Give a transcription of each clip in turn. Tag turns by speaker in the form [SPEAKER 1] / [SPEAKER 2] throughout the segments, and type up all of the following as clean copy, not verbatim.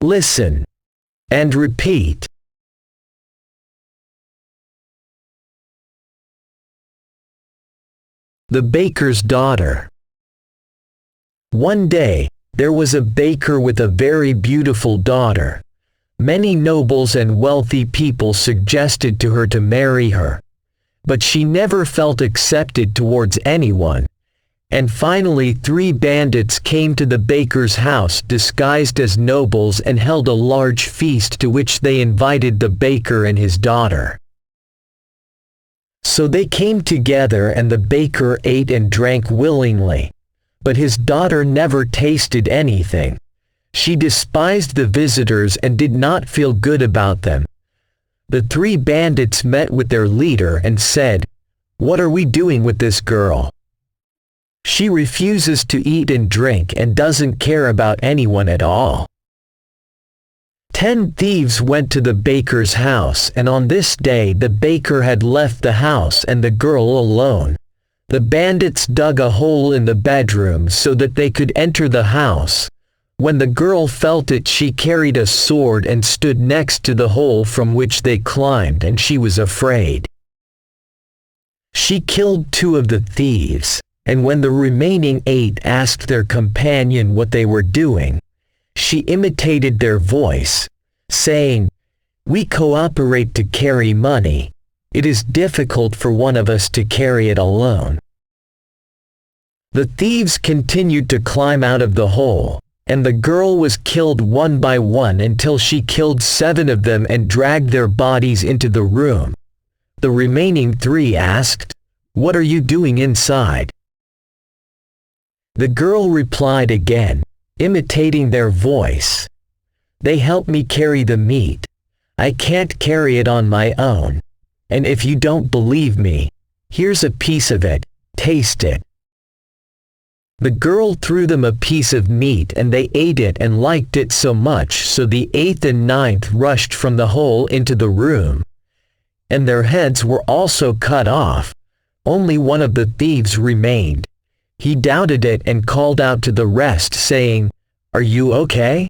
[SPEAKER 1] Listen and repeat. The baker's daughter. One day, there was a baker with a very beautiful daughter. Many nobles and wealthy people suggested to her to marry her, but she never felt accepted towards anyone. And finally 3 bandits came to the baker's house disguised as nobles and held a large feast to which they invited the baker and his daughter. So they came together and the baker ate and drank willingly, but his daughter never tasted anything. She despised the visitors and did not feel good about them. The 3 bandits met with their leader and said, "What are we doing with this girl? She refuses to eat and drink and doesn't care about anyone at all." 10 thieves went to the baker's house, and on this day the baker had left the house and the girl alone. The bandits dug a hole in the bedroom so that they could enter the house. When the girl felt it, she carried a sword and stood next to the hole from which they climbed, and she was afraid. She killed 2 of the thieves, and when the remaining 8 asked their companion what they were doing, she imitated their voice, saying, "We cooperate to carry money. It is difficult for one of us to carry it alone." The thieves continued to climb out of the hole, and the girl was killed one by one until she killed 7 of them and dragged their bodies into the room. The remaining 3 asked, "What are you doing inside?" The girl replied again, imitating their voice, "They help me carry the meat. I can't carry it on my own. And if you don't believe me, here's a piece of it, taste it." The girl threw them a piece of meat and they ate it and liked it so much so the 8th and 9th rushed from the hole into the room. And their heads were also cut off. Only one of the thieves remained. He doubted it and called out to the rest saying, "Are you okay?"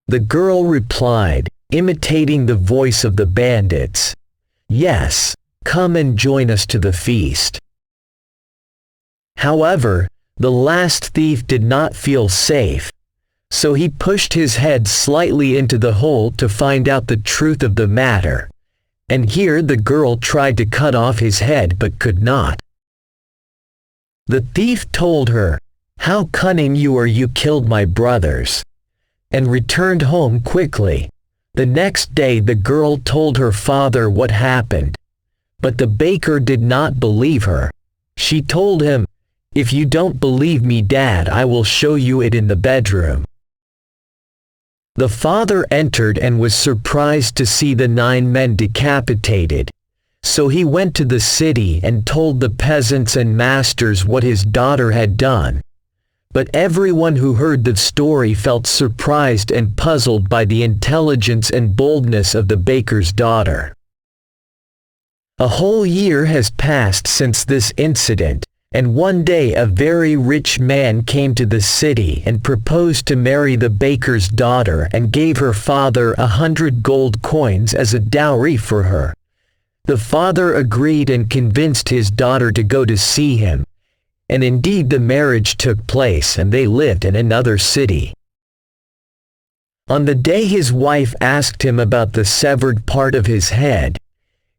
[SPEAKER 1] The girl replied, imitating the voice of the bandits, "Yes, come and join us to the feast." However, the last thief did not feel safe, so he pushed his head slightly into the hole to find out the truth of the matter, and here the girl tried to cut off his head but could not. The thief told her, "How cunning you are, you killed my brothers," and returned home quickly. The next day the girl told her father what happened, but the baker did not believe her. She told him, "If you don't believe me, Dad, I will show you it in the bedroom." The father entered and was surprised to see the 9 men decapitated. So he went to the city and told the peasants and masters what his daughter had done. But everyone who heard the story felt surprised and puzzled by the intelligence and boldness of the baker's daughter. A whole year has passed since this incident, and one day a very rich man came to the city and proposed to marry the baker's daughter and gave her father 100 gold coins as a dowry for her. The father agreed and convinced his daughter to go to see him, and indeed the marriage took place and they lived in another city. On the day his wife asked him about the severed part of his head,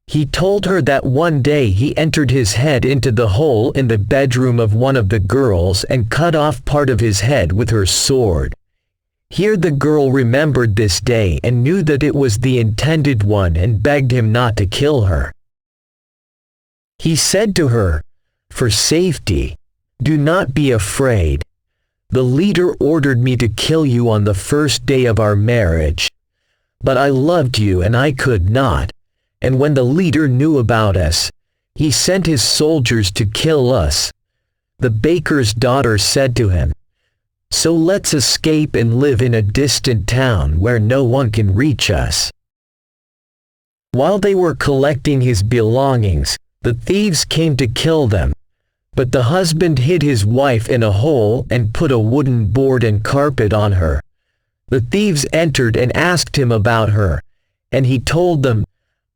[SPEAKER 1] he told her that one day he entered his head into the hole in the bedroom of one of the girls and cut off part of his head with her sword. Here the girl remembered this day and knew that it was the intended one and begged him not to kill her. He said to her, "For safety, do not be afraid. The leader ordered me to kill you on the first day of our marriage. But I loved you and I could not. And when the leader knew about us, he sent his soldiers to kill us." The baker's daughter said to him, "So let's escape and live in a distant town where no one can reach us." While they were collecting his belongings, the thieves came to kill them. But the husband hid his wife in a hole and put a wooden board and carpet on her. The thieves entered and asked him about her, and he told them,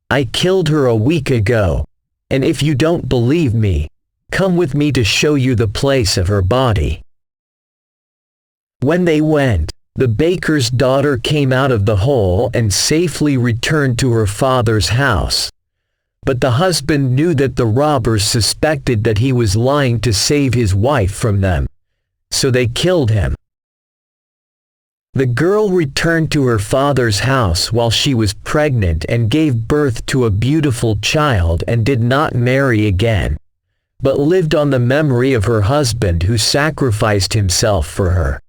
[SPEAKER 1] "I killed her a week ago, and if you don't believe me, come with me to show you the place of her body." When they went, the baker's daughter came out of the hole and safely returned to her father's house. But the husband knew that the robbers suspected that he was lying to save his wife from them, so they killed him. The girl returned to her father's house while she was pregnant and gave birth to a beautiful child and did not marry again, but lived on the memory of her husband who sacrificed himself for her.